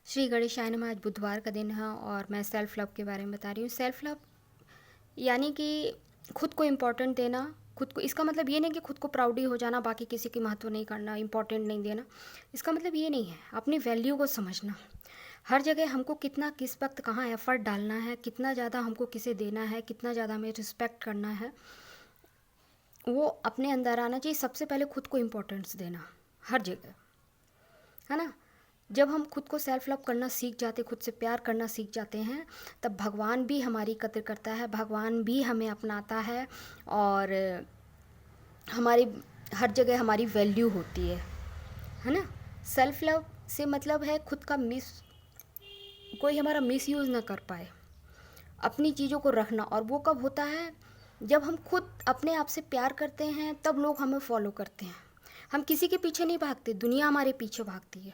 श्री गणेशाय नमः। आज बुधवार का दिन है और मैं सेल्फ़ लव के बारे में बता रही हूँ। सेल्फ़ लव यानी कि खुद को इम्पोर्टेंट देना। खुद को, इसका मतलब ये नहीं कि खुद को प्राउडी हो जाना, बाकी किसी की महत्व नहीं करना, इम्पोर्टेंट नहीं देना। इसका मतलब ये नहीं है। अपनी वैल्यू को समझना। हर जगह हमको कितना, किस वक्त, कहाँ एफर्ट डालना है, कितना ज़्यादा हमको किसे देना है, कितना ज़्यादा हमें रिस्पेक्ट करना है, वो अपने अंदर आना चाहिए। सबसे पहले खुद को इम्पोर्टेंस देना हर जगह, है ना। जब हम खुद को सेल्फ लव करना सीख जाते, खुद से प्यार करना सीख जाते हैं, तब भगवान भी हमारी कद्र करता है, भगवान भी हमें अपनाता है और हमारी हर जगह हमारी वैल्यू होती है ना। सेल्फ लव से मतलब है खुद का कोई हमारा मिस यूज़ ना कर पाए, अपनी चीज़ों को रखना। और वो कब होता है? जब हम खुद अपने आप से प्यार करते हैं, तब लोग हमें फॉलो करते हैं। हम किसी के पीछे नहीं भागते, दुनिया हमारे पीछे भागती है।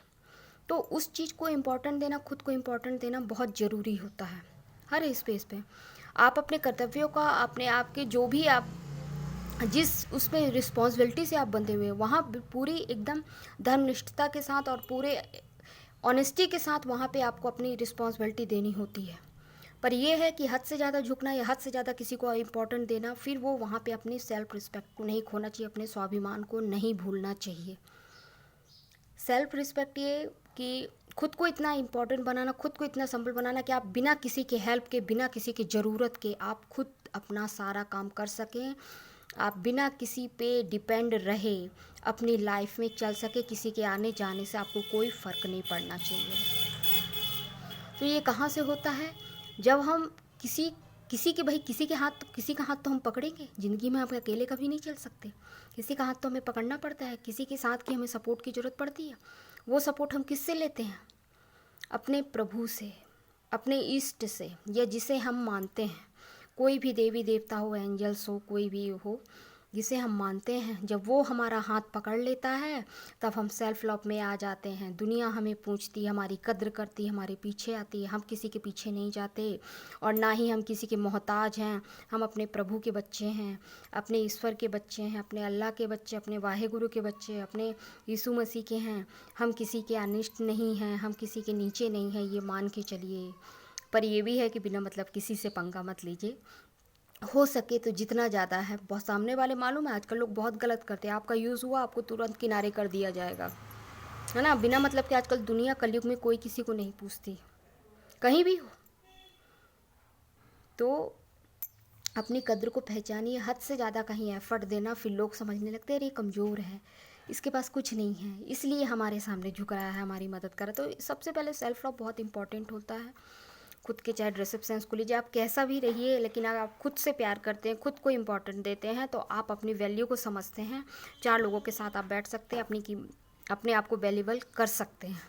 तो उस चीज़ को इम्पोर्टेंट देना, खुद को इम्पोर्टेंट देना बहुत ज़रूरी होता है हर स्पेस पे। आप अपने कर्तव्यों का, अपने आप के जो भी आप जिस उसमें रिस्पॉन्सिबिलिटी से आप बंधे हुए हैं, वहाँ पूरी एकदम धर्मनिष्ठता के साथ और पूरे ऑनेस्टी के साथ वहाँ पे आपको अपनी रिस्पॉन्सिबिलिटी देनी होती है। पर यह है कि हद से ज़्यादा झुकना या हद से ज़्यादा किसी को इम्पोर्टेंट देना, फिर वो वहाँ पे अपनी सेल्फ रिस्पेक्ट को नहीं खोना चाहिए, अपने स्वाभिमान को नहीं भूलना चाहिए। सेल्फ रिस्पेक्ट ये कि खुद को इतना इम्पोर्टेंट बनाना, खुद को इतना संबल बनाना कि आप बिना किसी के हेल्प के, बिना किसी की ज़रूरत के आप खुद अपना सारा काम कर सकें। आप बिना किसी पे डिपेंड रहे अपनी लाइफ में चल सके। किसी के आने जाने से आपको कोई फ़र्क नहीं पड़ना चाहिए। तो ये कहाँ से होता है? जब हम किसी किसी के भाई किसी के हाथ, किसी का हाथ तो हम पकड़ेंगे ज़िंदगी में। हम अकेले कभी नहीं चल सकते, किसी का हाथ तो हमें पकड़ना पड़ता है। किसी के साथ की हमें सपोर्ट की ज़रूरत पड़ती है। वो सपोर्ट हम किससे लेते हैं? अपने प्रभु से, अपने इष्ट से, या जिसे हम मानते हैं। कोई भी देवी देवता हो, एंजल्स हो, कोई भी हो जिसे हम मानते हैं, जब वो हमारा हाथ पकड़ लेता है, तब हम सेल्फ लव में आ जाते हैं। दुनिया हमें पूछती है, हमारी कद्र करती है, हमारे पीछे आती है। हम किसी के पीछे नहीं जाते और ना ही हम किसी के मोहताज हैं। हम अपने प्रभु के बच्चे हैं, अपने ईश्वर के बच्चे हैं, अपने अल्लाह के बच्चे, अपने वाहेगुरु के बच्चे, अपने यीशु मसीह के हैं। हम किसी के अनिष्ट नहीं हैं, हम किसी के नीचे नहीं हैं, ये मान के चलिए। पर ये भी है कि बिना मतलब किसी से पंगा मत लीजिए। हो सके तो जितना ज़्यादा है, बहुत सामने वाले, मालूम है आजकल लोग बहुत गलत करते हैं। आपका यूज़ हुआ, आपको तुरंत किनारे कर दिया जाएगा, है ना। बिना मतलब कि आजकल दुनिया, कलयुग में कोई किसी को नहीं पूछती, कहीं भी हो। तो अपनी कद्र को पहचानिए। हद से ज़्यादा कहीं एफर्ट देना, फिर लोग समझने लगते हैं अरे कमज़ोर है, इसके पास कुछ नहीं है, इसलिए हमारे सामने झुक रहा है, हमारी मदद कर रहा है। तो सबसे पहले सेल्फ लव बहुत इंपॉर्टेंट होता है। खुद के चाहे ड्रेसअप सेंस को लीजिए, आप कैसा भी रहिए, लेकिन अगर आप खुद से प्यार करते हैं, खुद को इम्पोर्टेंट देते हैं, तो आप अपनी वैल्यू को समझते हैं। 4 लोगों के साथ आप बैठ सकते हैं, अपने आप को वैल्यूबल कर सकते हैं।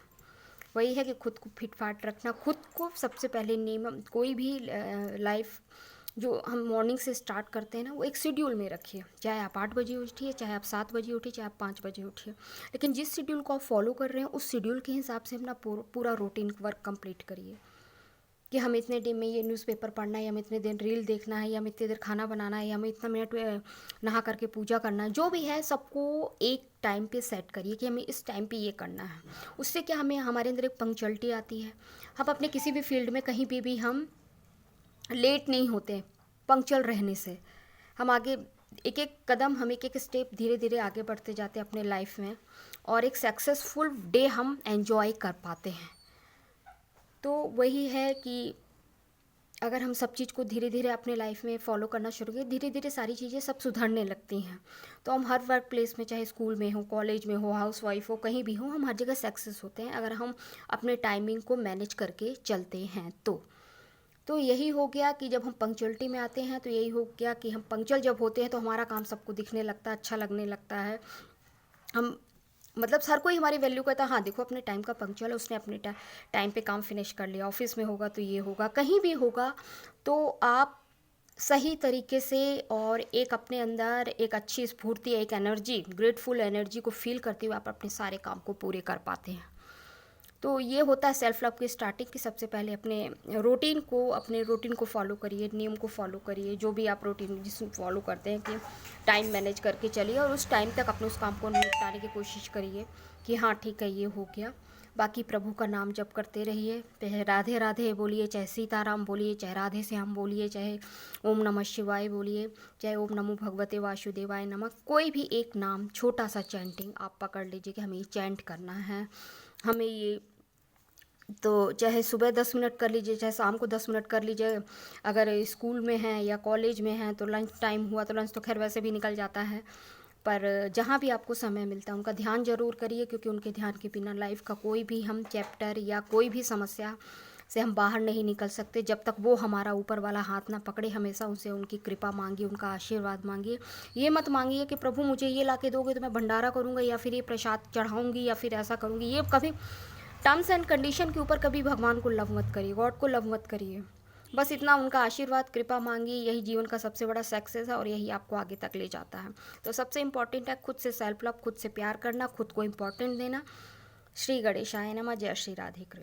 वही है कि खुद को फिट फाट रखना, खुद को सबसे पहले नियम। कोई भी लाइफ जो हम मॉर्निंग से स्टार्ट करते हैं ना, वो एक शेड्यूल में रखिए। चाहे आप 8 बजे उठिए, चाहे आप 7 बजे उठिए, चाहे आप 5 बजे उठिए, लेकिन जिस शेड्यूल को आप फॉलो कर रहे हैं, उस शेड्यूल के हिसाब से अपना पूरा रूटीन वर्क कंप्लीट करिए। कि हम इतने दिन में ये न्यूज़पेपर पढ़ना है, या हमें इतने दिन रील देखना है, या हमें इतनी देर खाना बनाना है, या हमें इतना मिनट नहा करके पूजा करना है। जो भी है, सबको एक टाइम पे सेट करिए कि हमें इस टाइम पे ये करना है। उससे क्या, हमें हमारे अंदर एक पंक्चुअलिटी आती है। हम अपने किसी भी फील्ड में कहीं भी हम लेट नहीं होते पंक्चुअल रहने से। हम आगे एक एक कदम, हम एक एक स्टेप धीरे धीरे आगे बढ़ते जाते हैं अपने लाइफ में, और एक सक्सेसफुल डे हम एंजॉय कर पाते हैं। तो वही है कि अगर हम सब चीज़ को धीरे धीरे अपने लाइफ में फॉलो करना शुरू करें, धीरे धीरे सारी चीज़ें सब सुधरने लगती हैं। तो हम हर वर्क प्लेस में, चाहे स्कूल में हो, कॉलेज में हो, हाउस वाइफ हो, कहीं भी हो, हम हर जगह सक्सेस होते हैं अगर हम अपने टाइमिंग को मैनेज करके चलते हैं। तो यही हो गया कि जब हम पंक्चुअलिटी में आते हैं, तो यही हो गया कि हम पंक्चुअल जब होते हैं, तो हमारा काम सबको दिखने लगता है, अच्छा लगने लगता है। हम मतलब हर कोई हमारी वैल्यू करता है। हाँ देखो, अपने टाइम का पंक्चुअल है, उसने अपने टाइम पे काम फिनिश कर लिया। ऑफिस में होगा तो ये होगा, कहीं भी होगा, तो आप सही तरीके से और एक अपने अंदर एक अच्छी स्फूर्ति, एक एनर्जी, ग्रेटफुल एनर्जी को फील करते हुए आप अपने सारे काम को पूरे कर पाते हैं। तो ये होता है सेल्फ लव की स्टार्टिंग की। सबसे पहले अपने रूटीन को फॉलो करिए, नियम को फॉलो करिए। जो भी आप रूटीन जिस फॉलो करते हैं कि टाइम मैनेज करके चलिए, और उस टाइम तक अपने उस काम को निपटाने की कोशिश करिए कि हाँ ठीक है, ये हो गया। बाकी प्रभु का नाम जप करते रहिए, चाहे राधे राधे बोलिए, चाहे सीताराम बोलिए, चाहे राधे श्याम बोलिए, चाहे ओम नमः शिवाय बोलिए, चाहे ओम नमो भगवते वासुदेवाय नमः, कोई भी एक नाम छोटा सा चैंटिंग आप पकड़ लीजिए कि हमें ये चैंट करना है, हमें ये, तो चाहे सुबह 10 मिनट कर लीजिए, चाहे शाम को 10 मिनट कर लीजिए। अगर स्कूल में हैं या कॉलेज में हैं तो लंच टाइम हुआ तो लंच तो खैर वैसे भी निकल जाता है, पर जहाँ भी आपको समय मिलता है उनका ध्यान जरूर करिए, क्योंकि उनके ध्यान के बिना लाइफ का कोई भी हम चैप्टर या कोई भी समस्या से हम बाहर नहीं निकल सकते। जब तक वो हमारा ऊपर वाला हाथ ना पकड़े, हमेशा उनसे उनकी कृपा मांगिए, उनका आशीर्वाद मांगिए। ये मत मांगिए कि प्रभु मुझे ये ला के दोगे तो मैं भंडारा करूँगा या फिर ये प्रसाद चढ़ाऊँगी या फिर ऐसा करूँगी। ये कभी टर्म्स एंड कंडीशन के ऊपर कभी भगवान को लव मत करिए, गॉड को लव मत करिए। बस इतना उनका आशीर्वाद कृपा मांगिए, यही जीवन का सबसे बड़ा सक्सेस है और यही आपको आगे तक ले जाता है। तो सबसे इम्पॉर्टेंट है खुद से सेल्फ लव, खुद से प्यार करना, खुद को इम्पोर्टेंट देना। श्री गणेशाय नमः। जय श्री राधे कृष्ण।